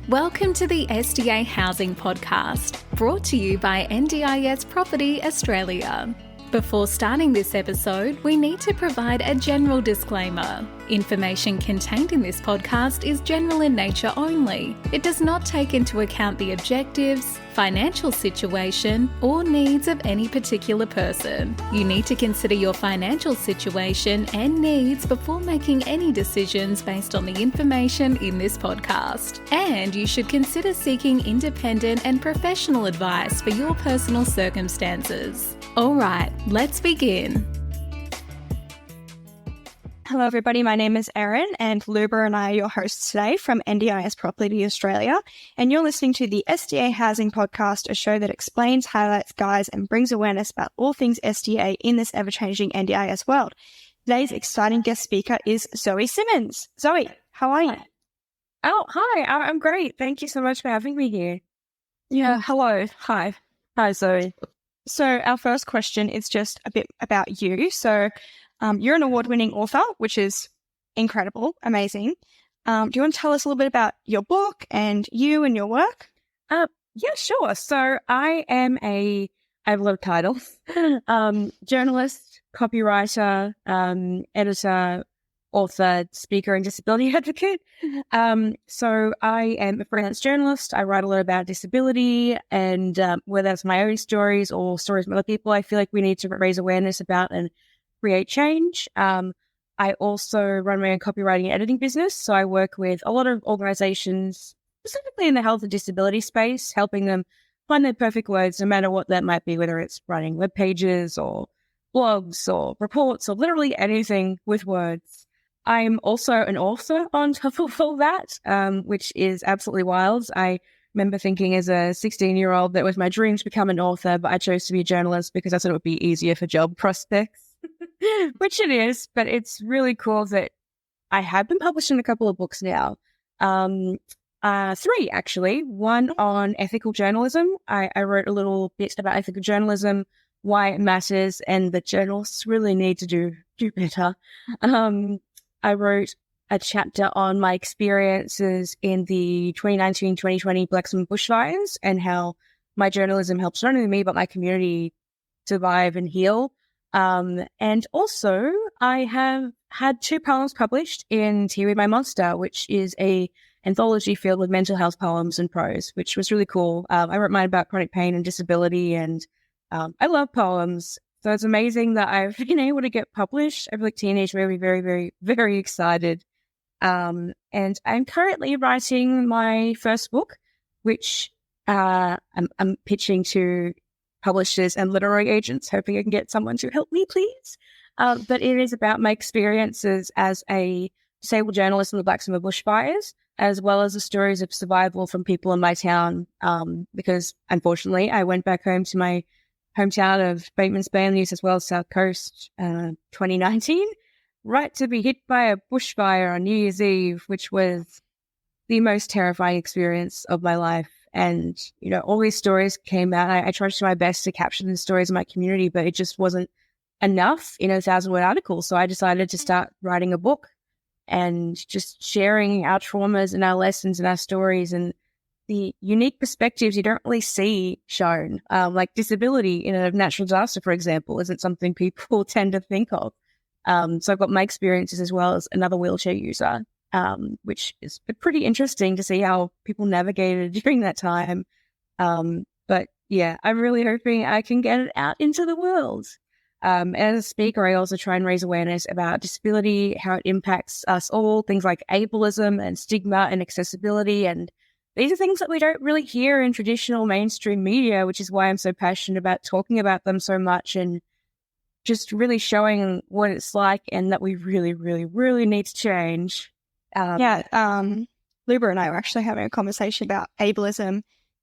Welcome to the SDA Housing Podcast, brought to you by NDIS Property Australia. Before starting this episode, we need to provide a general disclaimer. Information contained in this podcast is general in nature only. It does not take into account the objectives, financial situation, or needs of any particular person. You need to consider your financial situation and needs before making any decisions based on the information in this podcast. And you should consider seeking independent and professional advice for your personal circumstances. All right, let's begin. Hello everybody, my name is Eryn and Luba and I are your hosts today from NDIS Property Australia, and you're listening to the SDA Housing Podcast, a show that explains, highlights, guides and brings awareness about all things SDA in this ever-changing NDIS world. Today's exciting guest speaker is Zoe Simmons. Zoe, how are you? Oh, hi, I'm great. Thank you so much for having me here. Yeah, hello. Hi. Hi, Zoe. So our first question is just a bit about you. So you're an award-winning author, which is incredible, amazing. Do you want to tell us a little bit about your book and you and your work? Yeah, sure. So I have a lot of titles. Journalist, copywriter, editor, author, speaker, and disability advocate. So I am a freelance journalist. I write a lot about disability, and whether that's my own stories or stories from other people, I feel like we need to raise awareness about and create change. I also run my own copywriting and editing business. So I work with a lot of organizations, specifically in the health and disability space, helping them find their perfect words, no matter what that might be, whether it's writing web pages or blogs or reports or literally anything with words. I'm also an author on top of all that, which is absolutely wild. I remember thinking as a 16-year-old that it was my dream to become an author, but I chose to be a journalist because I thought it would be easier for job prospects. Which it is, but it's really cool that I have been published in a couple of books now. 3 actually. One on ethical journalism. I wrote a little bit about ethical journalism, why it matters, and that journalists really need to do better. I wrote a chapter on my experiences in the 2019-2020 Black Summer bushfires and how my journalism helps not only me but my community survive and heal. And also I have had 2 poems published in Tea with My Monster, which is a anthology filled with mental health poems and prose, which was really cool. I wrote mine about chronic pain and disability, and I love poems. So it's amazing that I've been able to get published. I feel like teenage made me very, very, very excited. And I'm currently writing my first book, which I'm pitching to publishers and literary agents, hoping I can get someone to help me, please. But it is about my experiences as a disabled journalist in the Black Summer bushfires, as well as the stories of survival from people in my town. Because unfortunately, I went back home to my hometown of Bateman's Bay on the New South Wales South Coast, 2019, right to be hit by a bushfire on New Year's Eve, which was the most terrifying experience of my life. And, you know, all these stories came out. I tried to do my best to capture the stories of my community, but it just wasn't enough in a 1,000-word article. So I decided to start writing a book and just sharing our traumas and our lessons and our stories and the unique perspectives you don't really see shown. Like disability in a natural disaster, for example, isn't something people tend to think of. So I've got my experiences as well as another wheelchair user. Which is pretty interesting to see how people navigated during that time. But yeah, I'm really hoping I can get it out into the world. As a speaker, I also try and raise awareness about disability, how it impacts us all, things like ableism and stigma and accessibility. And these are things that we don't really hear in traditional mainstream media, which is why I'm so passionate about talking about them so much and just really showing what it's like and that we really, really, really need to change. Luba and I were actually having a conversation about ableism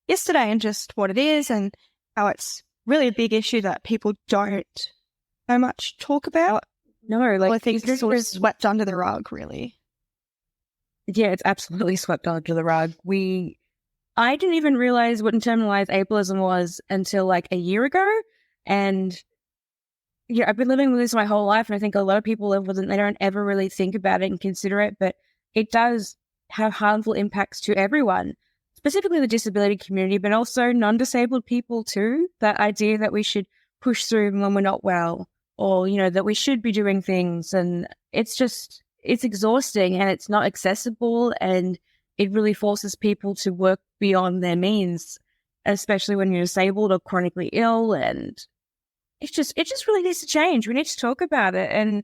yesterday and just what it is and how it's really a big issue that people don't so much talk about. No, like I think it's sort of swept under the rug, really. Yeah, it's absolutely swept under the rug. I didn't even realize what internalized ableism was until like a year ago, and yeah, I've been living with this my whole life, and I think a lot of people live with it and they don't ever really think about it and consider it, but it does have harmful impacts to everyone. specifically the disability community, but also non-disabled people too. That idea that we should push through when we're not well, or, that we should be doing things. And it's exhausting and it's not accessible, and it really forces people to work beyond their means, especially when you're disabled or chronically ill. And it just really needs to change. We need to talk about it, and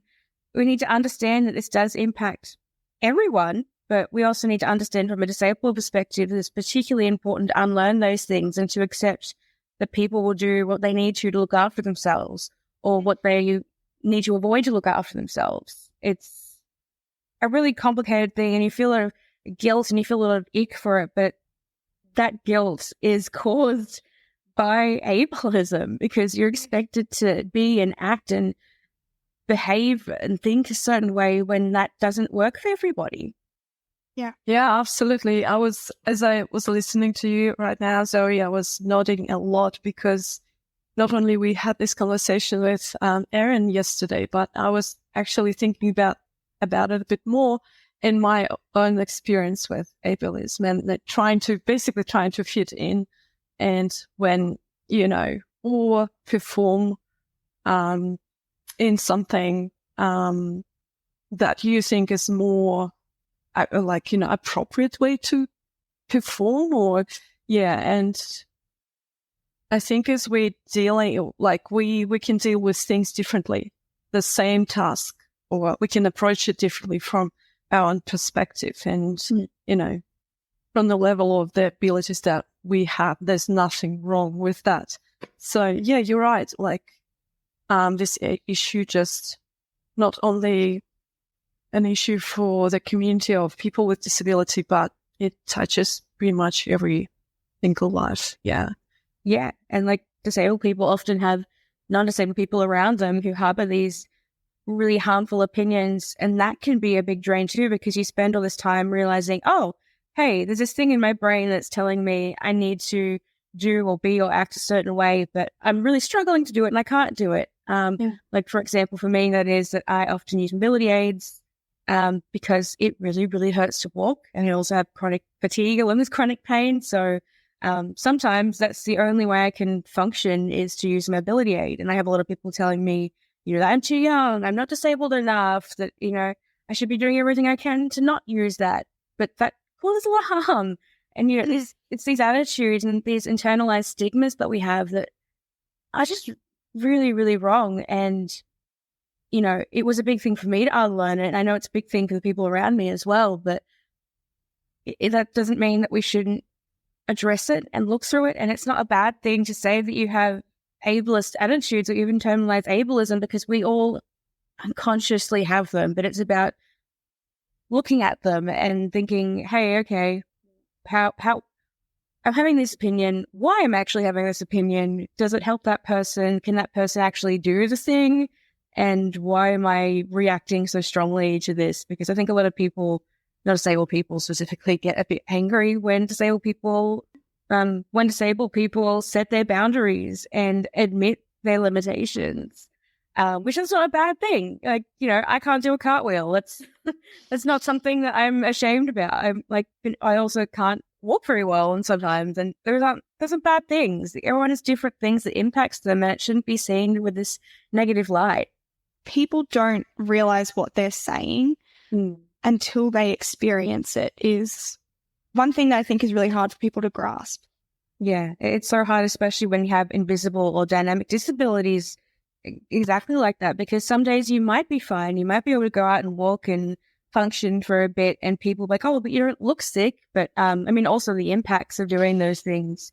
we need to understand that this does impact everyone, but we also need to understand from a disabled perspective that it's particularly important to unlearn those things and to accept that people will do what they need to look after themselves, or what they need to avoid to look after themselves. It's a really complicated thing, and you feel a lot of guilt and you feel a lot of ick for it, but that guilt is caused by ableism, because you're expected to be and act and behave and think a certain way when that doesn't work for everybody. Yeah, absolutely. As I was listening to you right now, Zoe, I was nodding a lot, because not only we had this conversation with Eryn yesterday, but I was actually thinking about it a bit more in my own experience with ableism, and trying to fit in, and when, or perform in something that you think is more appropriate way to perform, and I think as we're dealing, we can deal with things differently, the same task, or we can approach it differently from our own perspective, and from the level of the abilities that we have, there's nothing wrong with that. So yeah, you're right. This issue just not only an issue for the community of people with disability, but it touches pretty much every single life. Yeah. Yeah. And disabled people often have non-disabled people around them who harbor these really harmful opinions. And that can be a big drain too, because you spend all this time realizing, oh, hey, there's this thing in my brain that's telling me I need to do or be or act a certain way, but I'm really struggling to do it and I can't do it. For example, for me, that is that I often use mobility aids because it really, really hurts to walk, and I also have chronic fatigue along with chronic pain. So sometimes that's the only way I can function, is to use a mobility aid. And I have a lot of people telling me, that I'm too young, I'm not disabled enough, that, I should be doing everything I can to not use that. But that causes a lot of harm. And, it's these attitudes and these internalized stigmas that we have that are just really, really wrong. And, it was a big thing for me to unlearn it. And I know it's a big thing for the people around me as well, but that doesn't mean that we shouldn't address it and look through it. And it's not a bad thing to say that you have ableist attitudes or you've internalized ableism, because we all unconsciously have them. But it's about looking at them and thinking, hey, okay, how I'm having this opinion, why I'm actually having this opinion, does it help that person? Can that person actually do the thing? And why am I reacting so strongly to this? Because I think a lot of people, not disabled people specifically, get a bit angry when disabled people set their boundaries and admit their limitations, which is not a bad thing. I can't do a cartwheel. That's not something that I'm ashamed about. I also can't walk very well, and sometimes, and there's some bad things. Everyone has different things that impacts them, and it shouldn't be seen with this negative light. People don't realize what they're saying until they experience it, is one thing that I think is really hard for people to grasp. Yeah, it's so hard, especially when you have invisible or dynamic disabilities exactly like that, because some days you might be fine. You might be able to go out and walk and function for a bit, and people are like, oh, but you don't look sick. But also the impacts of doing those things,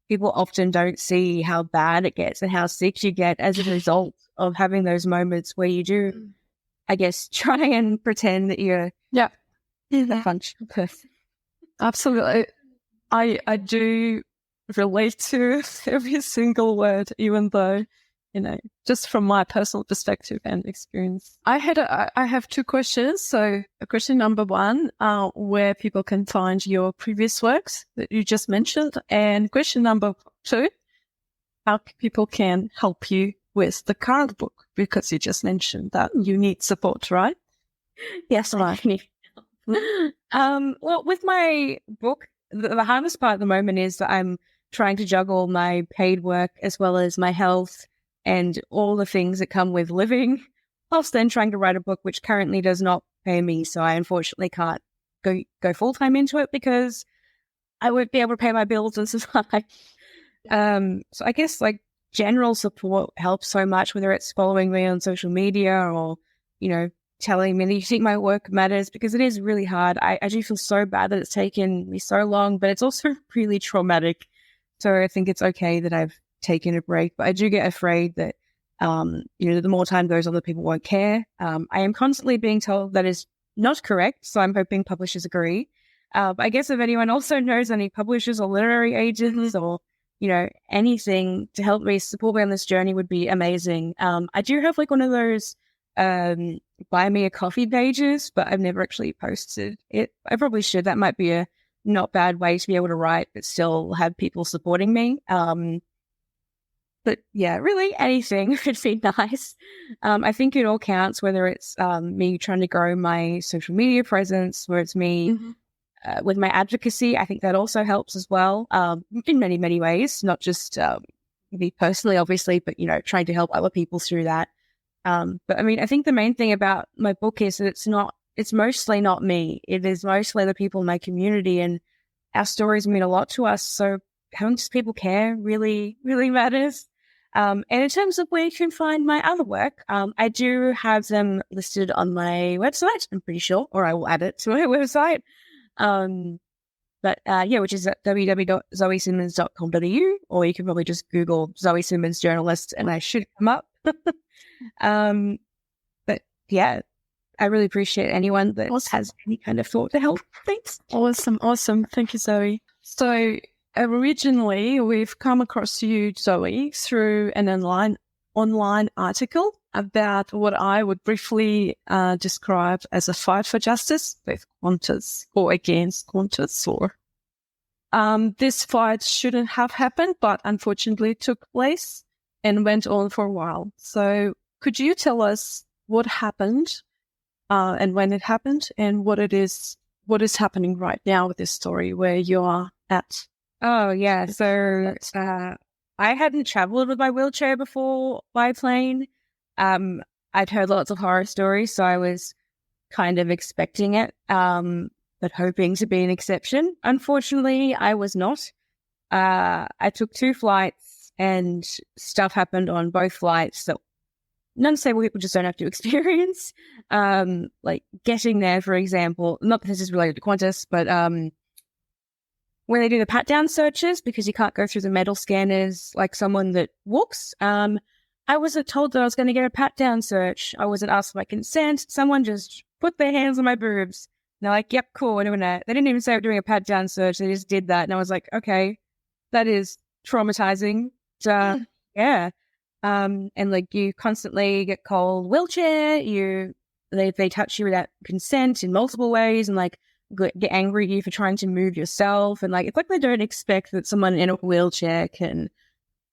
people often don't see how bad it gets and how sick you get as a result of having those moments where you do, I guess, try and pretend that you're a functional person. Absolutely. I do relate to every single word, even though, just from my personal perspective and experience. I have two questions. So question number one, where people can find your previous works that you just mentioned. And question number two, how people can help you with the current book, because you just mentioned that you need support, right? Yes, I need help. Well, with my book, the hardest part at the moment is that I'm trying to juggle my paid work as well as my health and all the things that come with living, plus then trying to write a book, which currently does not pay me. So I unfortunately can't go full-time into it because I won't be able to pay my bills and survive. So I guess like general support helps so much, whether it's following me on social media or, telling me that you think my work matters, because it is really hard. I do feel so bad that it's taken me so long, but it's also really traumatic. So I think it's okay that I've taken a break, but I do get afraid that, the more time goes on, the people won't care. I am constantly being told that is not correct. So I'm hoping publishers agree. But I guess if anyone also knows any publishers or literary agents or, anything to help me support me on this journey would be amazing. I do have like one of those buy me a coffee pages, but I've never actually posted it. I probably should. That might be a not bad way to be able to write, but still have people supporting me. But yeah, really anything would be nice. I think it all counts, whether it's me trying to grow my social media presence, where it's me with my advocacy. I think that also helps as well, in many, many ways, not just me personally, obviously, but, trying to help other people through that. But I mean, I think the main thing about my book is that it's mostly not me. It is mostly the people in my community, and our stories mean a lot to us. So having just people care really, really matters. And in terms of where you can find my other work, I do have them listed on my website, I'm pretty sure, or I will add it to my website. Which is at www.zoesimmons.com.au, or you can probably just Google Zoe Simmons journalist and I should come up. But yeah, I really appreciate anyone that has any kind of thought to help. Thanks. Awesome. Thank you, Zoe. So originally we've come across you, Zoe, through an online article about what I would briefly describe as a fight for justice with Qantas or against Qantas. This fight shouldn't have happened, but unfortunately it took place and went on for a while. So could you tell us what happened and when it happened and what is happening right now with this story where you are at? Oh, yeah. So I hadn't traveled with my wheelchair before by plane. I'd heard lots of horror stories, so I was kind of expecting it, but hoping to be an exception. Unfortunately, I was not. I took 2 flights and stuff happened on both flights that non-disabled people just don't have to experience. Like getting there, for example, not that this is related to Qantas, but when they do the pat-down searches, because you can't go through the metal scanners like someone that walks, I wasn't told that I was going to get a pat-down search. I wasn't asked for my consent. Someone just put their hands on my boobs. And they're like, yep, cool, we're doing that. They didn't even say we're doing a pat-down search. They just did that. And I was like, okay, that is traumatizing. Yeah. And like you constantly get called wheelchair. They touch you without consent in multiple ways and like get angry at you for trying to move yourself. And like, it's like they don't expect that someone in a wheelchair can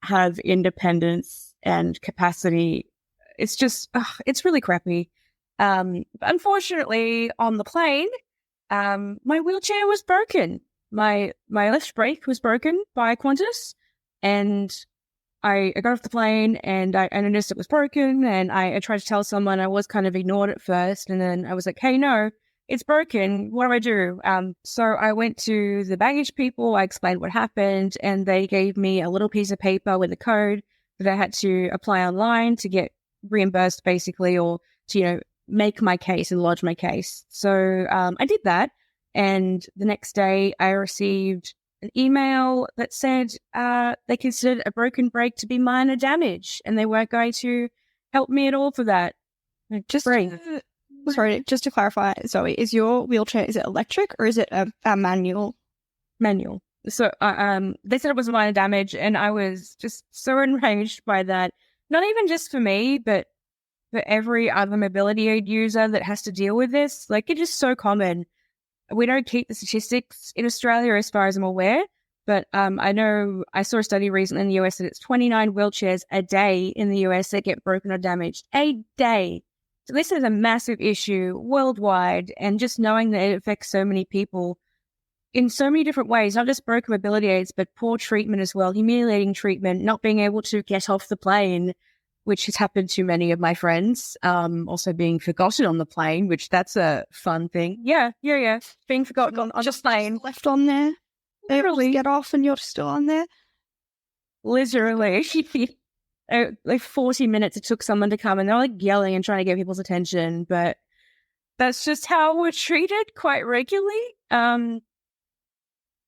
have independence and capacity. It's just, it's really crappy. Unfortunately, on the plane, my wheelchair was broken. My left brake was broken by Qantas, and I got off the plane and I noticed it was broken, and I tried to tell someone. I was kind of ignored at first, and then I was like, hey, no, it's broken. What do I do? So I went to the baggage people. I explained what happened, and they gave me a little piece of paper with a code that I had to apply online to get reimbursed, basically, or to, make my case and lodge my case. So I did that. And the next day I received an email that said they considered a broken brake to be minor damage and they weren't going to help me at all for that. Sorry, just to clarify, Zoe, is your wheelchair, is it electric or is it a manual? Manual. So they said it was minor damage, and I was just so enraged by that. Not even just for me, but for every other mobility aid user that has to deal with this. Like, it's just so common. We don't keep the statistics in Australia as far as I'm aware, but I know I saw a study recently in the US that it's 29 wheelchairs a day in the US that get broken or damaged. A day. So this is a massive issue worldwide, and just knowing that it affects so many people, in so many different ways, not just broken mobility aids, but poor treatment as well, humiliating treatment, not being able to get off the plane, which has happened to many of my friends. Also being forgotten on the plane, which that's a fun thing. Yeah. Being forgotten on the plane. Left on there. They really get off and you're still on there. Literally. Like 40 minutes it took someone to come, and they're like yelling and trying to get people's attention, but that's just how we're treated quite regularly.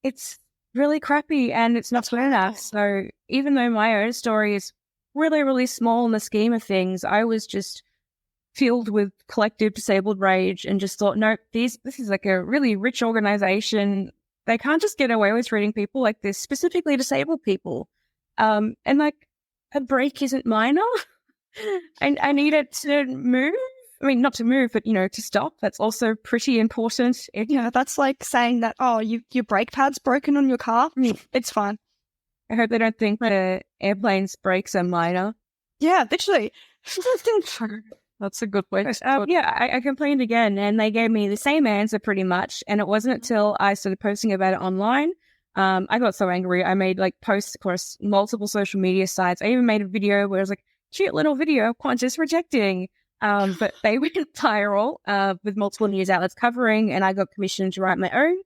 It's really crappy and it's not fair enough. So even though my own story is really, really small in the scheme of things, I was just filled with collective disabled rage and just thought, no, this is like a really rich organization. They can't just get away with treating people like this, specifically disabled people. And like, a break isn't minor. I need it to move. I mean, not to move, but, to stop. That's also pretty important. Yeah, that's like saying that, oh, your brake pad's broken on your car. It's fine. I hope they don't think the airplane's brakes are minor. Yeah, literally. That's a good way to put it. Yeah, I complained again, and they gave me the same answer pretty much. And it wasn't until I started posting about it online. I got so angry. I made like posts across multiple social media sites. I even made a video where it was like, cute little video of Qantas rejecting. But they went viral with multiple news outlets covering, and I got commissioned to write my own.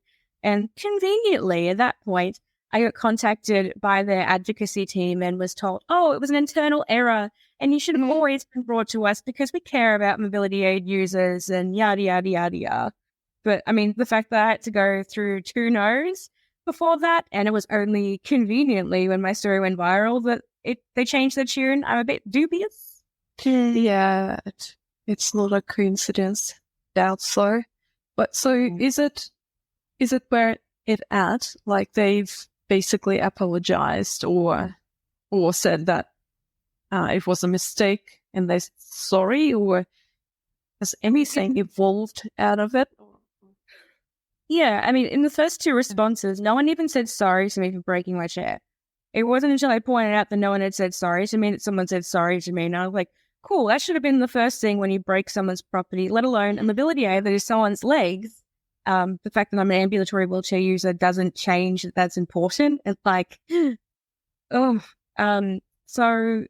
And conveniently, at that point, I got contacted by their advocacy team and was told, oh, it was an internal error, and you should have always been brought to us because we care about mobility aid users and yada, yada, yada, yada. But, I mean, the fact that I had to go through 2 no's before that, and it was only conveniently when my story went viral that they changed the tune, I'm a bit dubious. Yeah, it's not a coincidence. Doubt so. But so is it where it at? Like they've basically apologized or said that it was a mistake and they're sorry, or has anything evolved out of it? Yeah, I mean, in the first 2 responses, no one even said sorry to me for breaking my chair. It wasn't until I pointed out that no one had said sorry to me that someone said sorry to me, and I was like, cool, that should have been the first thing when you break someone's property, let alone a mobility aid that is someone's legs. The fact that I'm an ambulatory wheelchair user doesn't change that that's important. It's like, so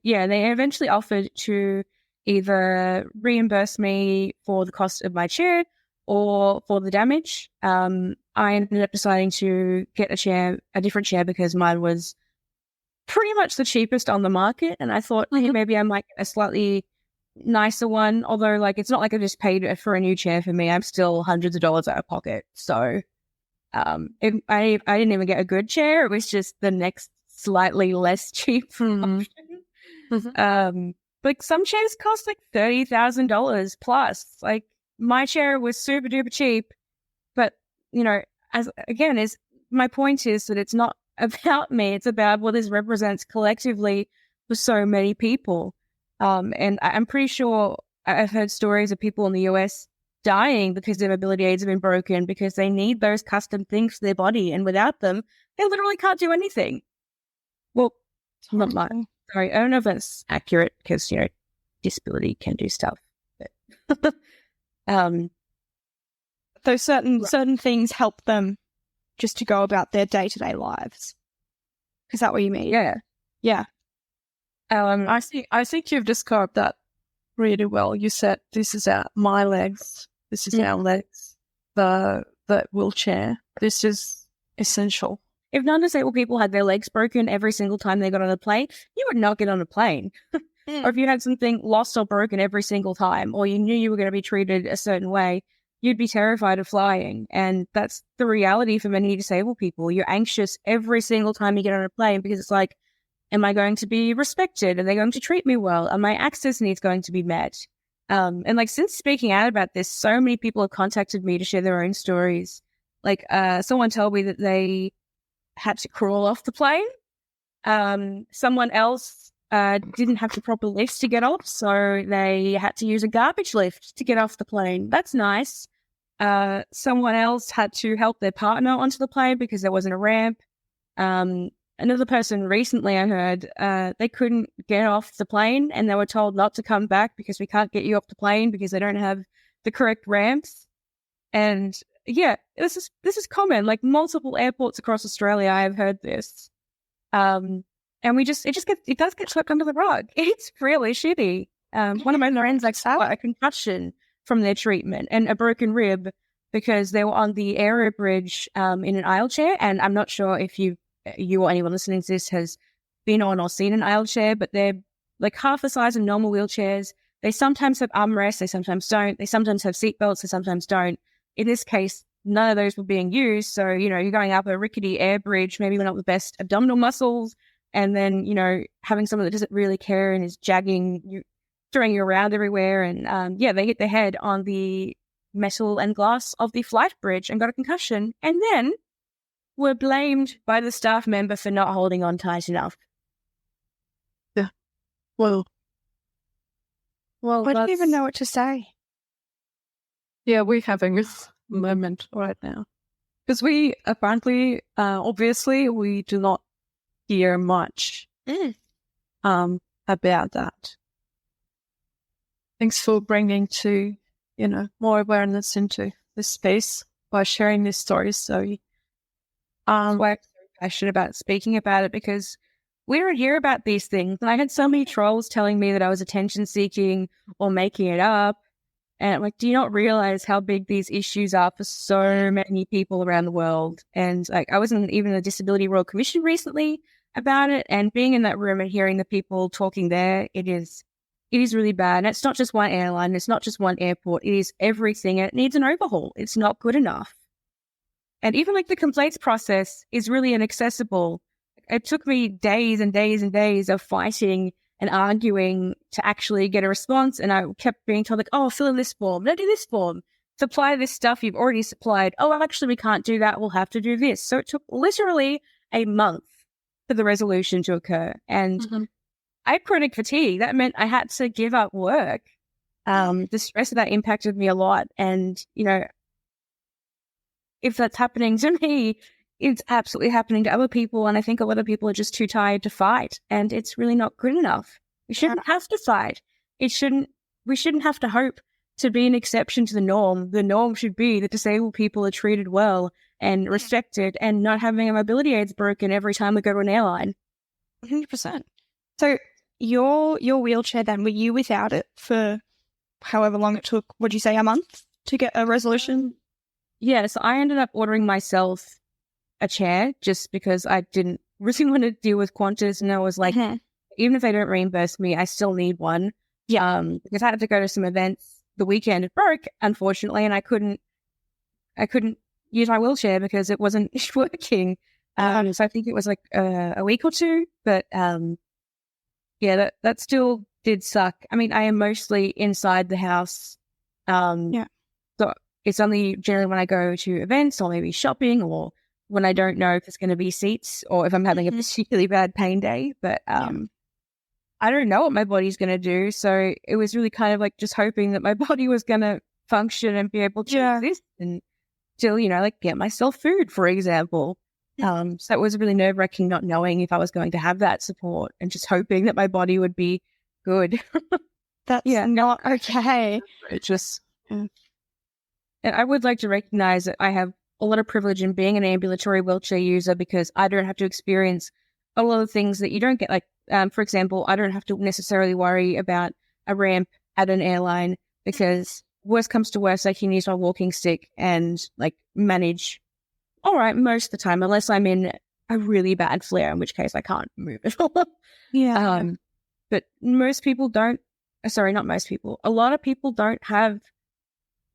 yeah, they eventually offered to either reimburse me for the cost of my chair or for the damage. I ended up deciding to get a different chair because mine was pretty much the cheapest on the market, and I thought maybe I might get a slightly nicer one, although like it's not like I just paid for a new chair for me. I'm still hundreds of dollars out of pocket, so I didn't even get a good chair. It was just the next slightly less cheap option. Like some chairs cost like $30,000 plus. Like my chair was super duper cheap, but my point is that it's not about me. It's about what this represents collectively for so many people. And I'm pretty sure I've heard stories of people in the US dying because their mobility aids have been broken because they need those custom things for their body, and without them, they literally can't do anything. Well, not mine. Sorry, I don't know if that's accurate because, disability can do stuff. But, so certain things help them just to go about their day-to-day lives. Is that what you mean? Yeah. I think you've described that really well. You said this is my legs, this is our legs, the wheelchair. This is essential. If non-disabled people had their legs broken every single time they got on a plane, you would not get on a plane. Or if you had something lost or broken every single time, or you knew you were going to be treated a certain way, you'd be terrified of flying. And that's the reality for many disabled people. You're anxious every single time you get on a plane because it's like, am I going to be respected? Are they going to treat me well? Are my access needs going to be met? And like, since speaking out about this, so many people have contacted me to share their own stories. Like, someone told me that they had to crawl off the plane. Someone else didn't have the proper lifts to get off, so they had to use a garbage lift to get off the plane. That's nice. Someone else had to help their partner onto the plane because there wasn't a ramp. Another person recently, I heard, they couldn't get off the plane and they were told not to come back because we can't get you off the plane because they don't have the correct ramps. And yeah, this is common. Like multiple airports across Australia, I have heard this. And it does get swept under the rug. It's really shitty. One of my friends got a concussion from their treatment and a broken rib because they were on the aero bridge in an aisle chair. And I'm not sure if you or anyone listening to this has been on or seen an aisle chair, but they're like half the size of normal wheelchairs. They sometimes have armrests, they sometimes don't. They sometimes have seatbelts, they sometimes don't. In this case, none of those were being used. So, you're going up a rickety air bridge, maybe not the best abdominal muscles, and then, having someone that doesn't really care and is jagging you, throwing you around everywhere. And they hit their head on the metal and glass of the flight bridge and got a concussion. And then were blamed by the staff member for not holding on tight enough. Yeah. Well, I don't even know what to say. Yeah, we're having this moment right now. Because we apparently, obviously, we do not hear much about that. Thanks for bringing to, more awareness into this space by sharing this story, Zoe. I'm so passionate about speaking about it because we don't hear about these things. And I had so many trolls telling me that I was attention seeking or making it up. And I'm like, do you not realize how big these issues are for so many people around the world? And like, I was in even the Disability Royal Commission recently about it, and being in that room and hearing the people talking there, it is really bad. And it's not just one airline, it's not just one airport, it is everything. And it needs an overhaul. It's not good enough. And even like the complaints process is really inaccessible. It took me days and days and days of fighting and arguing to actually get a response. And I kept being told, like, oh, fill in this form. No, do this form. Supply this stuff you've already supplied. Oh, well, actually, we can't do that. We'll have to do this. So it took literally a month for the resolution to occur. And I had chronic fatigue. That meant I had to give up work. The stress of that impacted me a lot. And, if that's happening to me, it's absolutely happening to other people. And I think a lot of people are just too tired to fight. And it's really not good enough. We shouldn't have to fight. We shouldn't have to hope to be an exception to the norm. The norm should be that disabled people are treated well and respected and not having a mobility aids broken every time we go to an airline. 100%. So your wheelchair then, were you without it for however long it took, would you say a month to get a resolution? Yeah, so I ended up ordering myself a chair just because I didn't really want to deal with Qantas, and I was like, even if they don't reimburse me, I still need one. Yeah, because I had to go to some events the weekend. It broke, unfortunately, and I couldn't use my wheelchair because it wasn't working. So I think it was like a week or two, but yeah, that still did suck. I mean, I am mostly inside the house. So it's only generally when I go to events or maybe shopping or when I don't know if there's going to be seats or if I'm having a particularly bad pain day. But I don't know what my body's going to do. So it was really kind of like just hoping that my body was going to function and be able to exist and still, like get myself food, for example. So it was really nerve-wracking not knowing if I was going to have that support and just hoping that my body would be good. That's not okay. It just... And I would like to recognize that I have a lot of privilege in being an ambulatory wheelchair user because I don't have to experience a lot of things that you don't get. Like, for example, I don't have to necessarily worry about a ramp at an airline because worst comes to worst, I can use my walking stick and like manage all right most of the time, unless I'm in a really bad flare, in which case I can't move at all. But most people don't, sorry, not most people, a lot of people don't have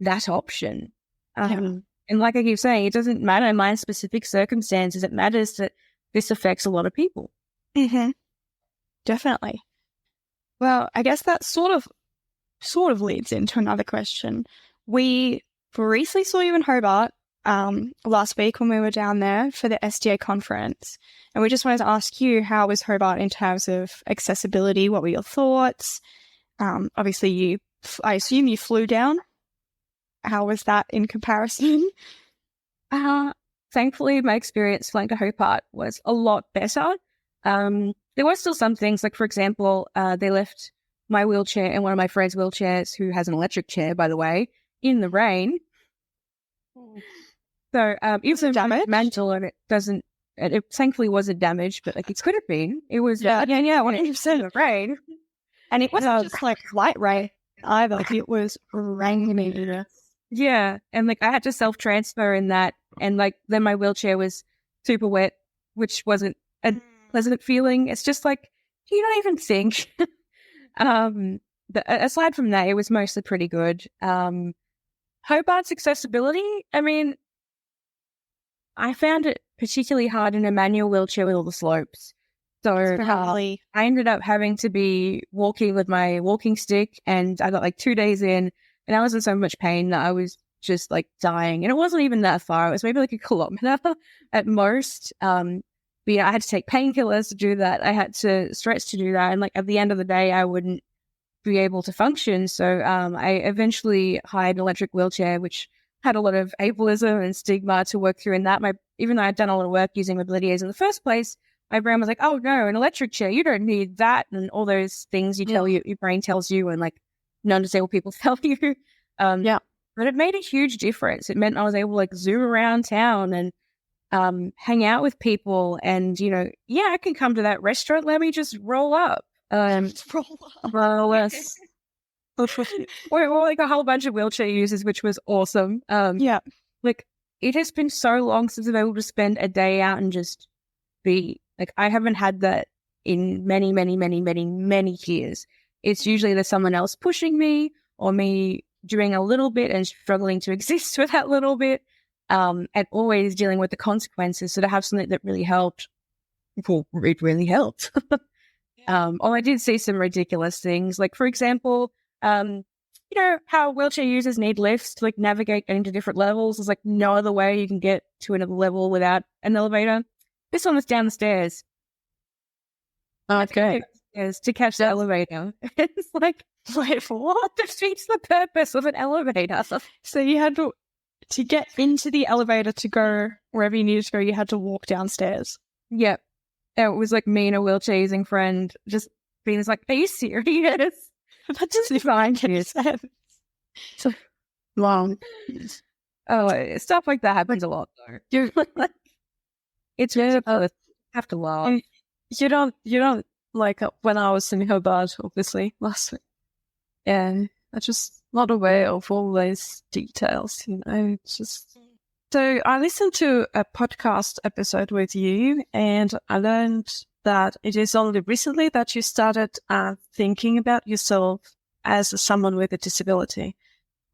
that option. And like I keep saying, it doesn't matter in my specific circumstances. It matters that this affects a lot of people. Definitely. Well, I guess that sort of leads into another question. We briefly saw you in Hobart last week when we were down there for the SDA conference, and we just wanted to ask you, how was Hobart in terms of accessibility? What were your thoughts? Obviously, I assume you flew down. How was that in comparison? Thankfully, my experience flying to Hobart was a lot better. There were still some things, like, for example, they left my wheelchair and one of my friends' wheelchairs, who has an electric chair, by the way, in the rain. So even damage? mental, and it thankfully wasn't damaged, but like it could have been. It was, Yeah. 100% brain. And it wasn't just like light rain either. Like it was raining. Yeah. And like I had to self-transfer in that. And like then my wheelchair was super wet, which wasn't a pleasant feeling. It's just like, you don't even think. But aside from that, it was mostly pretty good. Hobart's accessibility, I mean, I found it particularly hard in a manual wheelchair with all the slopes. So I ended up having to be walking with my walking stick, and I got like 2 days in, and I was in so much pain that I was just like dying. And it wasn't even that far. It was maybe like a kilometer at most. But yeah, I had to take painkillers to do that. I had to stretch to do that. And like at the end of the day, I wouldn't be able to function. So I eventually hired an electric wheelchair, which had a lot of ableism and stigma to work through in that. Even though I'd done a lot of work using mobility aids in the first place, my brain was like, oh no, an electric chair, you don't need that. And all those things your brain tells you, and like non-disabled people tell you. But it made a huge difference. It meant I was able to like zoom around town and hang out with people. And, I can come to that restaurant. Let me just roll up. Well, we're like a whole bunch of wheelchair users, which was awesome. Like it has been so long since I've been able to spend a day out and just be like, I haven't had that in many, many, many, many, many years. It's usually there's someone else pushing me or me doing a little bit and struggling to exist with that little bit, and always dealing with the consequences. So to have something that really helped, well, it really helped. I did see some ridiculous things. Like, for example, how wheelchair users need lifts to like navigate into different levels. There's like no other way you can get to another level without an elevator. This one was down the stairs. Okay. To catch the elevator. It's like, wait, for what? Defeats the purpose of an elevator. So you had to get into the elevator to go wherever you needed to go, you had to walk downstairs. Yep. It was like me and a wheelchair using friend just being like, are you serious? That doesn't even make sense. Long. Oh, stuff like that happens a lot though. It's really have to laugh. You don't like when I was in Hobart, obviously, last week. Yeah, I'm just not aware of all those details, It's just... So I listened to a podcast episode with you, and I learned that it is only recently that you started thinking about yourself as someone with a disability.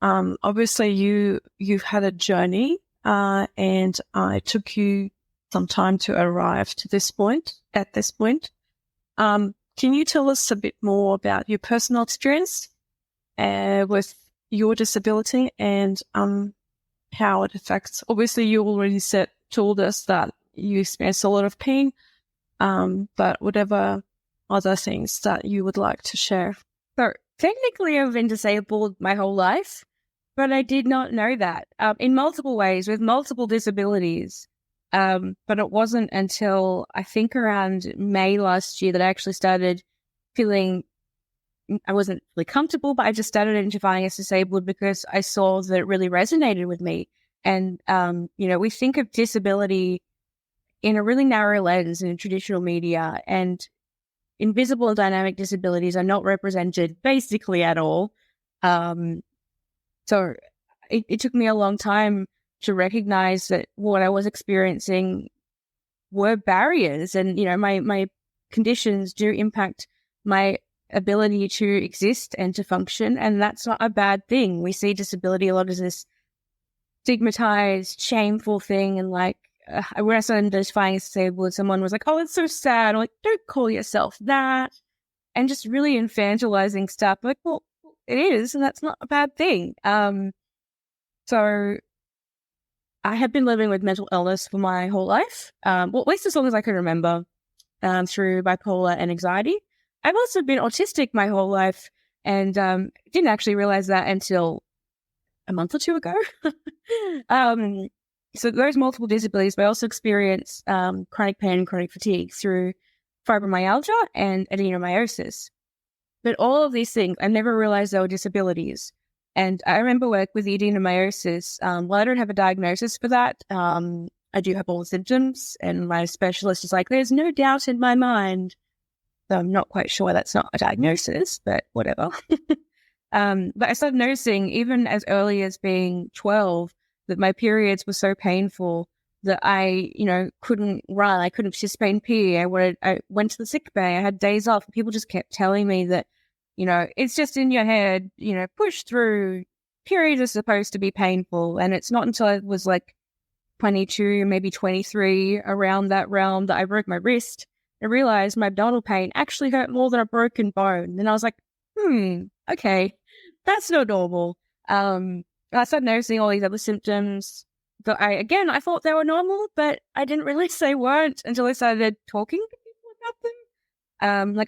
Obviously, you've had a journey, and I took you some time to arrive to this point. At this point, can you tell us a bit more about your personal experience with your disability and how it affects? Obviously, you already told us that you experience a lot of pain, but whatever other things that you would like to share. So technically, I've been disabled my whole life, but I did not know that in multiple ways with multiple disabilities. But it wasn't until I think around May last year that I actually started feeling I wasn't really comfortable, but I just started identifying as disabled because I saw that it really resonated with me. And, we think of disability in a really narrow lens in traditional media, and invisible and dynamic disabilities are not represented basically at all. So it took me a long time to recognize that what I was experiencing were barriers, and, my conditions do impact my ability to exist and to function. And that's not a bad thing. We see disability a lot as this stigmatized, shameful thing. And like, when I started identifying as disabled, someone was like, oh, it's so sad. I'm like, don't call yourself that. And just really infantilizing stuff. Like, well, it is, and that's not a bad thing. So I have been living with mental illness for my whole life. Well, at least as long as I can remember, through bipolar and anxiety. I've also been autistic my whole life, and didn't actually realize that until a month or two ago. So those multiple disabilities, but I also experience chronic pain and chronic fatigue through fibromyalgia and adenomyosis. But all of these things, I never realized they were disabilities And I remember work with adenomyosis. Well, I don't have a diagnosis for that. I do have all the symptoms, and my specialist is like, there's no doubt in my mind. So I'm not quite sure that's not a diagnosis, but whatever. But I started noticing, even as early as being 12, that my periods were so painful that I, couldn't run. I couldn't participate in PE. I went to the sick bay. I had days off. People just kept telling me that, it's just in your head, push through. Periods are supposed to be painful. And it's not until I was like 22, maybe 23, around that realm, that I broke my wrist. I realized my abdominal pain actually hurt more than a broken bone. And I was like, okay, that's not normal. I started noticing all these other symptoms that I thought they were normal, but I didn't realize they weren't until I started talking to people about them.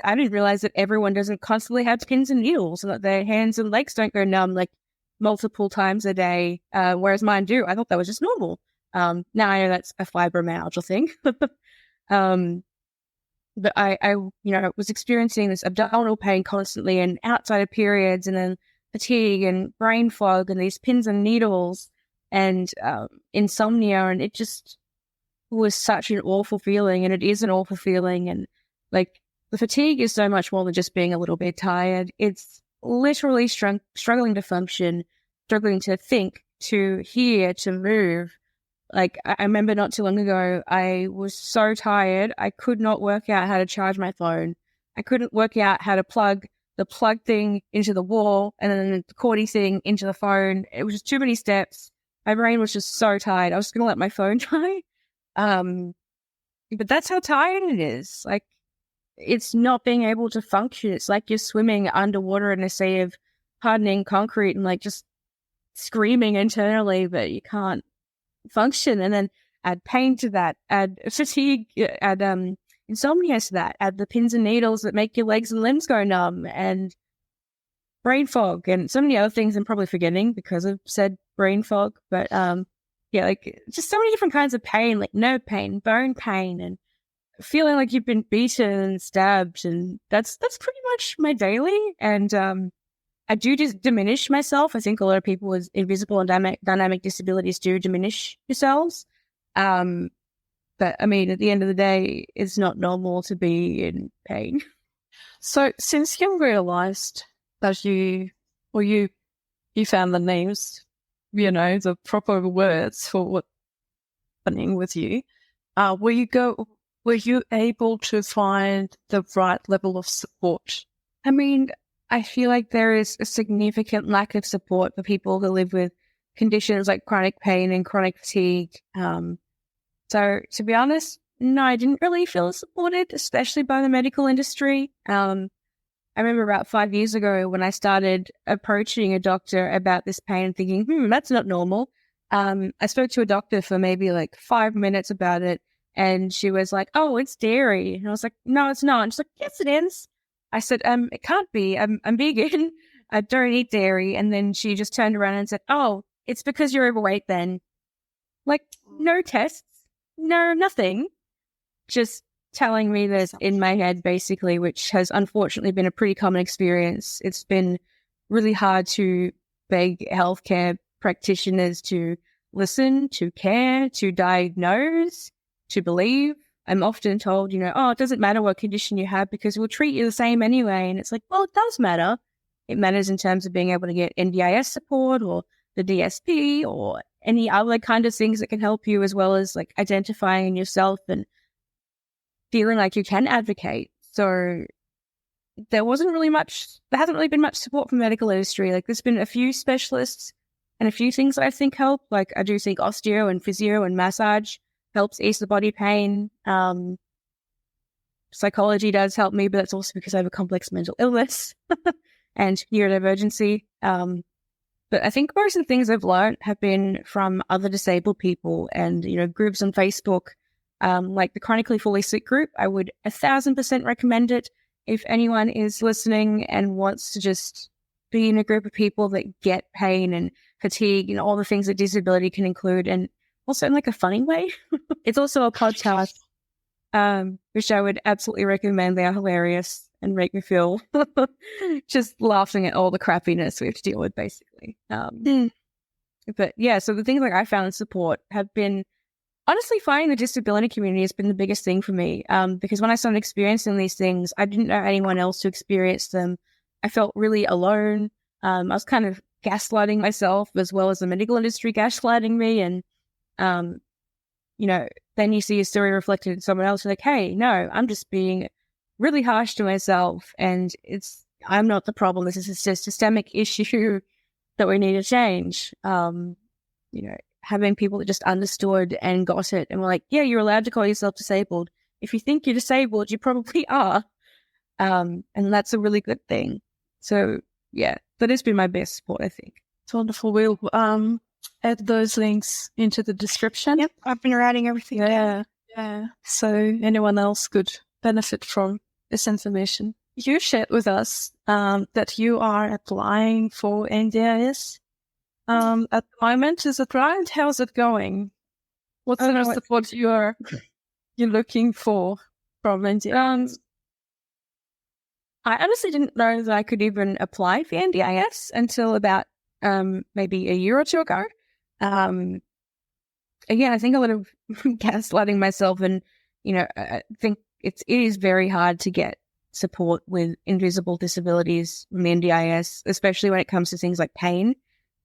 I didn't realize that everyone doesn't constantly have pins and needles, and that their hands and legs don't go numb like multiple times a day, whereas mine do. I thought that was just normal. Now I know that's a fibromyalgia thing. But I was experiencing this abdominal pain constantly, and outside of periods, and then fatigue and brain fog and these pins and needles and insomnia. And it just was such an awful feeling, and it is an awful feeling. And like, the fatigue is so much more than just being a little bit tired. It's literally struggling to function, struggling to think, to hear, to move. Like, I remember not too long ago, I was so tired, I could not work out how to charge my phone. I couldn't work out how to plug the plug thing into the wall and then the cordy thing into the phone. It was just too many steps. My brain was just so tired. I was going to let my phone die. But that's how tired it is. Like, it's not being able to function. It's like you're swimming underwater in a sea of hardening concrete and like just screaming internally, but you can't function. And then add pain to that, add fatigue, add insomnia to that, add the pins and needles that make your legs and limbs go numb, and brain fog, and so many other things I'm probably forgetting because I've said brain fog. But like, just so many different kinds of pain, like nerve pain, bone pain, and feeling like you've been beaten and stabbed. And that's pretty much my daily. And I do just diminish myself. I think a lot of people with invisible and dynamic disabilities do diminish yourselves. But I mean, at the end of the day, it's not normal to be in pain. So since you realized that you found the names, the proper words for what's happening with you, were you able to find the right level of support? I mean, I feel like there is a significant lack of support for people who live with conditions like chronic pain and chronic fatigue. So to be honest, no, I didn't really feel supported, especially by the medical industry. I remember about 5 years ago when I started approaching a doctor about this pain, thinking, that's not normal. I spoke to a doctor for maybe like 5 minutes about it, and she was like, oh, it's dairy. And I was like, no, it's not. And she's like, yes, it is. I said, it can't be. I'm vegan. I don't eat dairy. And then she just turned around and said, oh, it's because you're overweight then. Like, no tests, no nothing. Just telling me this in my head, basically, which has unfortunately been a pretty common experience. It's been really hard to beg healthcare practitioners to listen, to care, to diagnose, to believe. I'm often told, oh, it doesn't matter what condition you have because we'll treat you the same anyway. And it's like, well, it does matter. It matters in terms of being able to get NDIS support or the DSP or any other kind of things that can help you, as well as like identifying in yourself and feeling like you can advocate. So there hasn't really been much support from the medical industry. Like, there's been a few specialists and a few things that I think help. Like, I do think osteo and physio and massage helps ease the body pain. Psychology does help me, but that's also because I have a complex mental illness and neurodivergency. But I think most of the things I've learned have been from other disabled people and, groups on Facebook, like the Chronically Fully Sick group. I would 1,000% recommend it if anyone is listening and wants to just be in a group of people that get pain and fatigue and all the things that disability can include, and also in like a funny way. It's also a podcast, which I would absolutely recommend. They are hilarious. and make me feel just laughing at all the crappiness we have to deal with, basically. But yeah, so the things like I found in support have been, honestly, finding the disability community has been the biggest thing for me, because when I started experiencing these things, I didn't know anyone else who experienced them. I felt really alone. I was kind of gaslighting myself as well as the medical industry gaslighting me. And, then you see your story reflected in someone else. You're like, hey, no, I'm just being really harsh to myself. And I'm not the problem. This is a systemic issue that we need to change. Having people that just understood and got it and were like, yeah, you're allowed to call yourself disabled. If you think you're disabled, you probably are. And that's a really good thing. So yeah, that has been my best support, I think. It's wonderful. We'll add those links into the description. Yep, I've been writing everything down. Yeah. So anyone else could benefit from this information. You shared with us that you are applying for NDIS. At the moment, is it right? How's it going? What sort of support you're looking for from NDIS? I honestly didn't know that I could even apply for NDIS until about maybe a year or two ago. Again, I think a lot of gaslighting myself, and I think it is very hard to get support with invisible disabilities from the NDIS, especially when it comes to things like pain.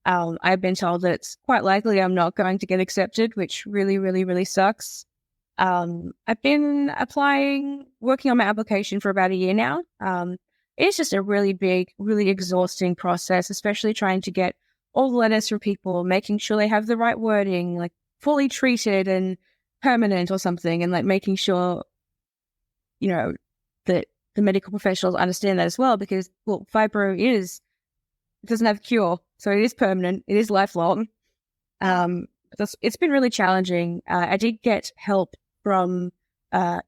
I've been told that it's quite likely I'm not going to get accepted, which really, really, really sucks. I've been working on my application for about a year now. It's just a really big, really exhausting process, especially trying to get all the letters from people, making sure they have the right wording, like fully treated and permanent or something, and like making sure, that the medical professionals understand that as well, because, well, fibro doesn't have a cure, so it is permanent, it is lifelong. It's been really challenging. I did get help from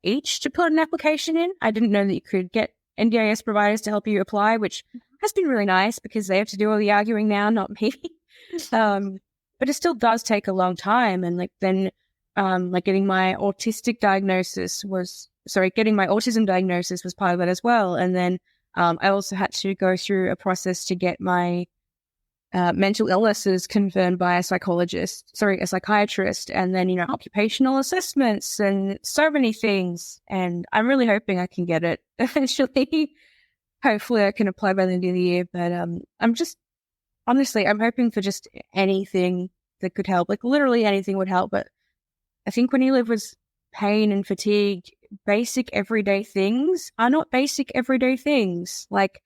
each to put an application in. I didn't know that you could get NDIS providers to help you apply, which has been really nice because they have to do all the arguing now, not me. But it still does take a long time. And getting my autism diagnosis was part of that as well. And then I also had to go through a process to get my mental illnesses confirmed by a psychiatrist, and then, occupational assessments and so many things. And I'm really hoping I can get it eventually. Hopefully I can apply by the end of the year. But I'm hoping for just anything that could help. Like literally anything would help. But I think when you live with pain and fatigue, basic everyday things are not basic everyday things. Like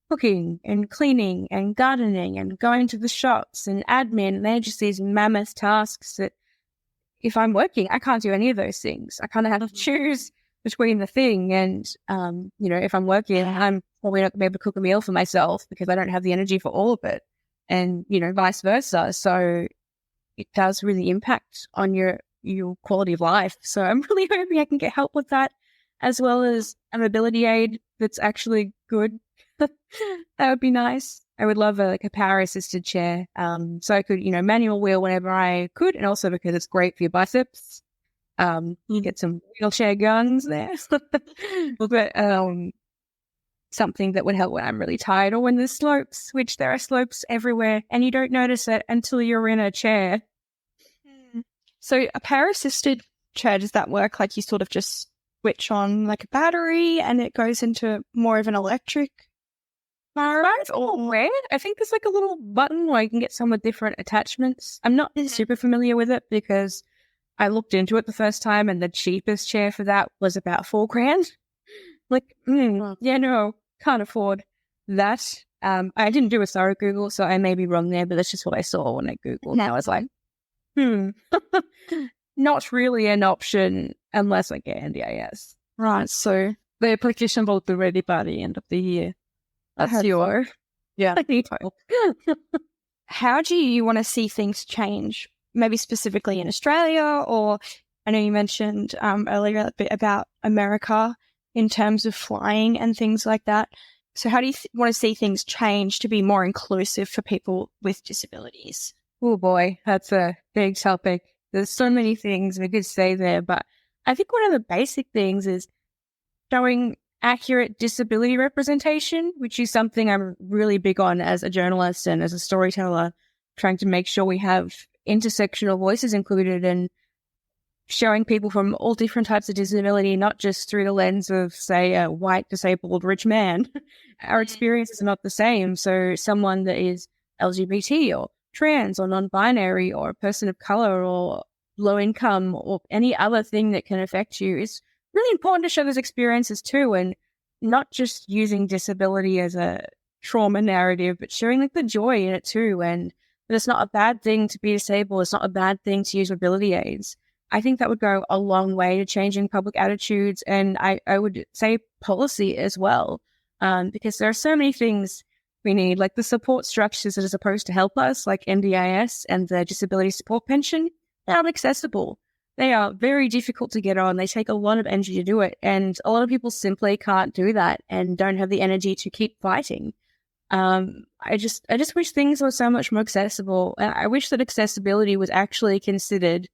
cooking and cleaning and gardening and going to the shops and admin. They're just these mammoth tasks that if I'm working, I can't do any of those things. I kind of have to choose between the thing. And, if I'm working, I'm probably not going to be able to cook a meal for myself because I don't have the energy for all of it, and, vice versa. So it does really impact on your quality of life. So I'm really hoping I can get help with that, as well as a mobility aid that's actually good. That would be nice. I would love a power assisted chair, so I could manual wheel whenever I could, and also because it's great for your biceps. You get some wheelchair guns there. But something that would help when I'm really tired or when there's slopes, which there are slopes everywhere and you don't notice it until you're in a chair. So a power assisted chair, does that work like you sort of just switch on like a battery and it goes into more of an electric? Both or where? I think there's like a little button where you can get some with different attachments. I'm not super familiar with it because I looked into it the first time and the cheapest chair for that was about $4,000. Can't afford that. I didn't do a thorough Google, so I may be wrong there, but that's just what I saw when I Googled. And I was like, not really an option unless I get NDIS. Right, so the application will be ready by the end of the year. That's your... Yeah. How do you want to see things change? Maybe specifically in Australia, or I know you mentioned earlier a bit about America in terms of flying and things like that. So how do you want to see things change to be more inclusive for people with disabilities? Oh boy, that's a big topic. There's so many things we could say there, but I think one of the basic things is showing accurate disability representation, which is something I'm really big on as a journalist and as a storyteller, trying to make sure we have intersectional voices included and showing people from all different types of disability, not just through the lens of, say, a white, disabled, rich man. Our experiences are not the same. So someone that is LGBT or trans or non-binary or a person of color or low income or any other thing that can affect you, it's really important to show those experiences too, and not just using disability as a trauma narrative, but showing like the joy in it too, and that it's not a bad thing to be disabled. It's not a bad thing to use mobility aids. I think that would go a long way to changing public attitudes, and I would say policy as well, because there are so many things we need, like the support structures that are supposed to help us, like NDIS and the disability support pension. They're not accessible. They are very difficult to get on. They take a lot of energy to do it, and a lot of people simply can't do that and don't have the energy to keep fighting. I just wish things were so much more accessible. I wish that accessibility was actually considered.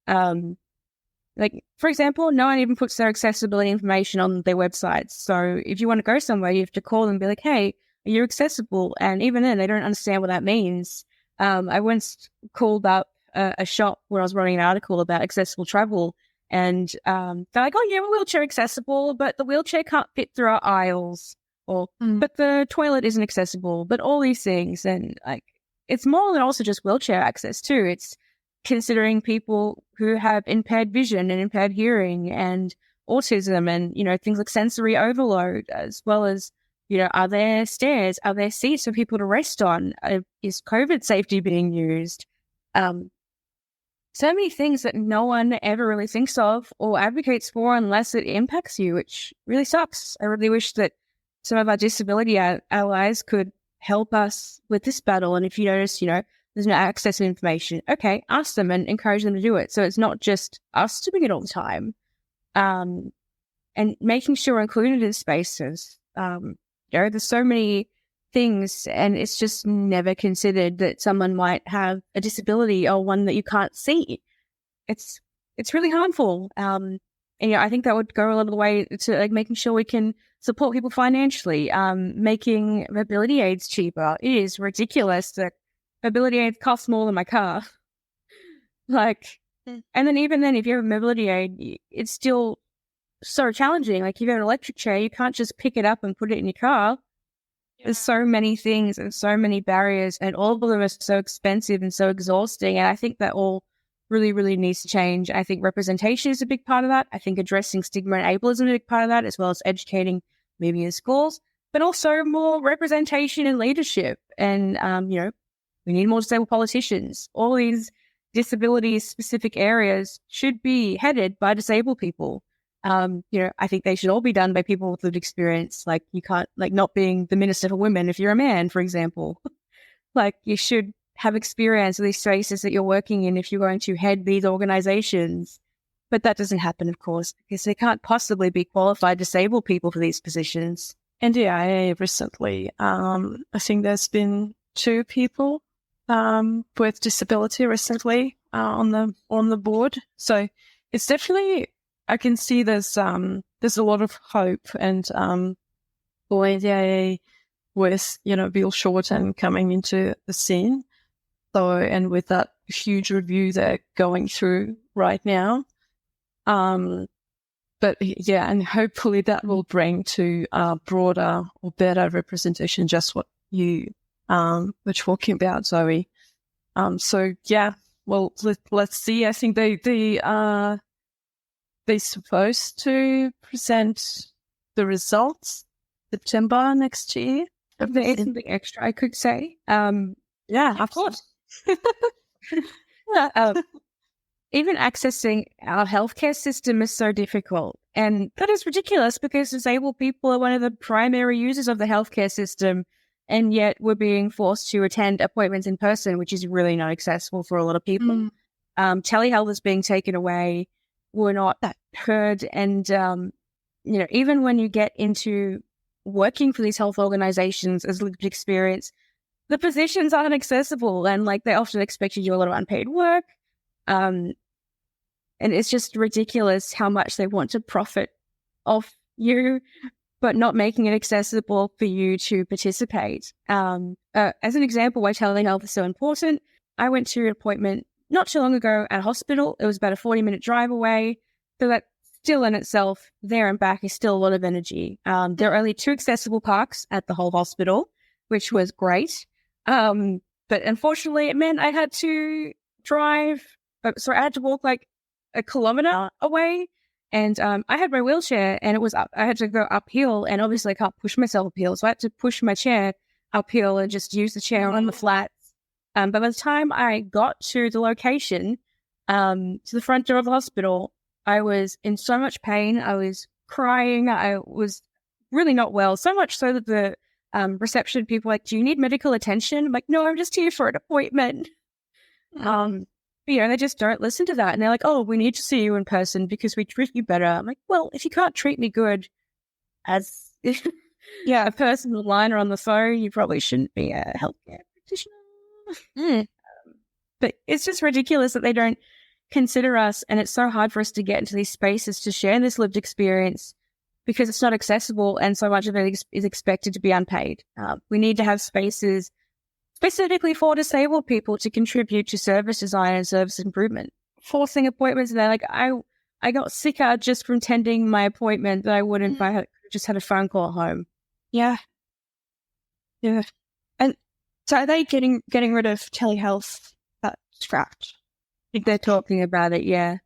Like, for example, no one even puts their accessibility information on their websites. So if you want to go somewhere, you have to call them and be like, hey, are you accessible? And even then, they don't understand what that means. I once called up a shop where I was running an article about accessible travel, and they're like, oh, yeah, we're wheelchair accessible, but the wheelchair can't fit through our aisles, or but the toilet isn't accessible, but all these things. And like, it's more than also just wheelchair access too. It's considering people who have impaired vision and impaired hearing and autism and, you know, things like sensory overload, as well as, you know, are there stairs? Are there seats for people to rest on? Is COVID safety being used? So many things that no one ever really thinks of or advocates for unless it impacts you, which really sucks. I really wish that some of our disability allies could help us with this battle. And if you notice, you know, there's no access to information, okay, ask them and encourage them to do it. So it's not just us doing it all the time. And making sure we're included in spaces. You know, there's so many things, and it's just never considered that someone might have a disability or one that you can't see. It's really harmful. And you know, I think that would go a lot of the way to like making sure we can support people financially, making mobility aids cheaper. It is ridiculous that mobility aids cost more than my car. Like, and then even then, if you have a mobility aid, it's still so challenging. Like, if you have an electric chair, you can't just pick it up and put it in your car. There's so many things and so many barriers, and all of them are so expensive and so exhausting. And I think that all really, really needs to change. I think representation is a big part of that. I think addressing stigma and ableism is a big part of that, as well as educating maybe in schools, but also more representation and leadership. And, you know, we need more disabled politicians. All these disability-specific areas should be headed by disabled people. You know, I think they should all be done by people with lived experience. Like, you can't, like, not being the Minister for Women if you're a man, for example. Like, you should have experience in these spaces that you're working in if you're going to head these organizations. But that doesn't happen, of course, because there can't possibly be qualified disabled people for these positions. NDIA recently, I think there's been 2 people with disability recently on the board. So it's definitely, I can see there's a lot of hope, and for NDIA with, you know, Bill Shorten coming into the scene. So, and with that huge review they're going through right now. But yeah, and hopefully that will bring to broader or better representation, just what you were talking about, Zoe. So yeah, well, let's see. I think they're supposed to present the results September next year. If there is something extra I could say, yeah, of course. Even accessing our healthcare system is so difficult. And that is ridiculous, because disabled people are one of the primary users of the healthcare system. And yet we're being forced to attend appointments in person, which is really not accessible for a lot of people. Telehealth is being taken away. We're not heard. And, you know, even when you get into working for these health organizations as lived experience, the positions aren't accessible, and like they often expect you to do a lot of unpaid work. And it's just ridiculous how much they want to profit off you. but not making it accessible for you to participate. As an example, why telehealth is so important, I went to an appointment not too long ago at a hospital. It was about a 40-minute drive away. So that still in itself, there and back, is still a lot of energy. There are only 2 accessible parks at the whole hospital, which was great. But unfortunately, it meant I had to I had to walk like a kilometer away. And I had my wheelchair, and it was up. I had to go uphill, and obviously I can't push myself uphill. So I had to push my chair uphill and just use the chair on the flats. But by the time I got to the location, to the front door of the hospital, I was in so much pain. I was crying. I was really not well, so much so that the reception people were like, "Do you need medical attention?" I'm like, "No, I'm just here for an appointment." They just don't listen to that. And they're like, "Oh, we need to see you in person because we treat you better." I'm like, well, if you can't treat me good as a person with a line or on the phone, you probably shouldn't be a healthcare practitioner. But it's just ridiculous that they don't consider us, and it's so hard for us to get into these spaces to share this lived experience because it's not accessible, and so much of it is expected to be unpaid. We need to have spaces specifically for disabled people to contribute to service design and service improvement. Forcing appointments, and they're like, I got sicker just from tending my appointment than I would if I had just had a phone call at home. Yeah. And so are they getting rid of telehealth scrapped? I think they're talking about it, yeah.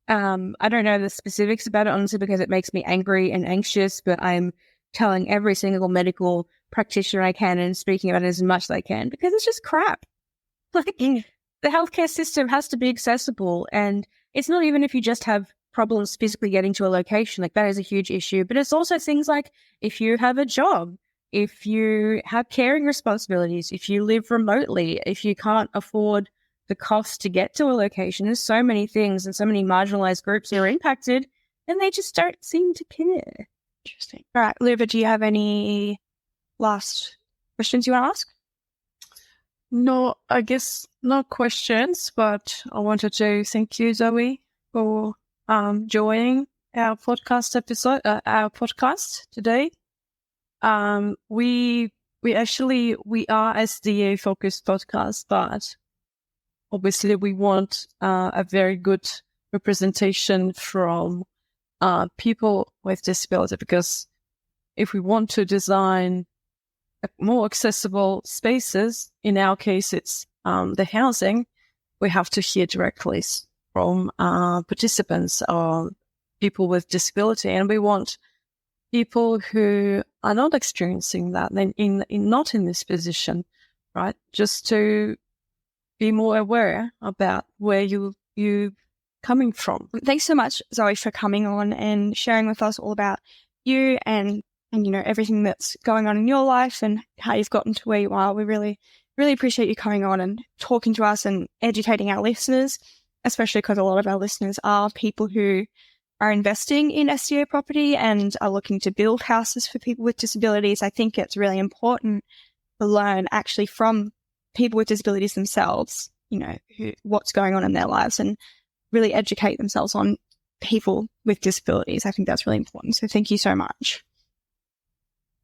I don't know the specifics about it, honestly, because it makes me angry and anxious, but I'm telling every single medical practitioner I can and speaking about it as much as I can because it's just crap. Like, the healthcare system has to be accessible, and it's not even if you just have problems physically getting to a location, like that is a huge issue, but it's also things like if you have a job, if you have caring responsibilities, if you live remotely, if you can't afford the cost to get to a location. There's so many things and so many marginalized groups that are impacted, and they just don't seem to care. Interesting. All right, Luba, do you have any last questions you want to ask? No, I guess no questions, but I wanted to thank you, Zoe, for joining our podcast episode, our podcast today. We are SDA focused podcast, but obviously we want a very good representation from people with disability, because if we want to design more accessible spaces, in our case it's the housing, we have to hear directly from participants or people with disability, and we want people who are not experiencing that, not in this position, right? Just to be more aware about where you coming from. Thanks so much, Zoe, for coming on and sharing with us all about you and everything that's going on in your life and how you've gotten to where you are. We really, really appreciate you coming on and talking to us and educating our listeners, especially because a lot of our listeners are people who are investing in SEO property and are looking to build houses for people with disabilities. I think it's really important to learn actually from people with disabilities themselves, what's going on in their lives, and really educate themselves on people with disabilities. I think that's really important. So thank you so much.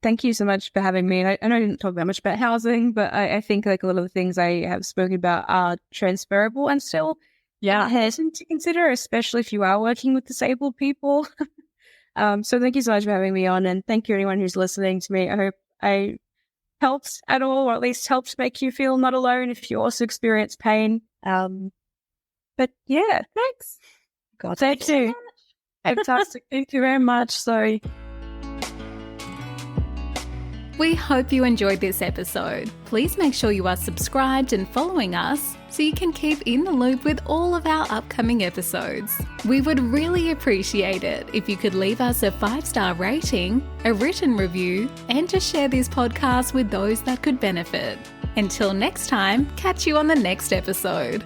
Thank you so much for having me. I know I didn't talk that much about housing, but I think like a lot of the things I have spoken about are transferable and still hesitant to consider, especially if you are working with disabled people. So thank you so much for having me on, and thank you anyone who's listening to me. I hope I helped at all, or at least helped make you feel not alone if you also experience pain. But yeah, thanks. God, thank you. Fantastic. Thank you very much, Zoe. We hope you enjoyed this episode. Please make sure you are subscribed and following us so you can keep in the loop with all of our upcoming episodes. We would really appreciate it if you could leave us a 5-star rating, a written review, and to share this podcast with those that could benefit. Until next time, catch you on the next episode.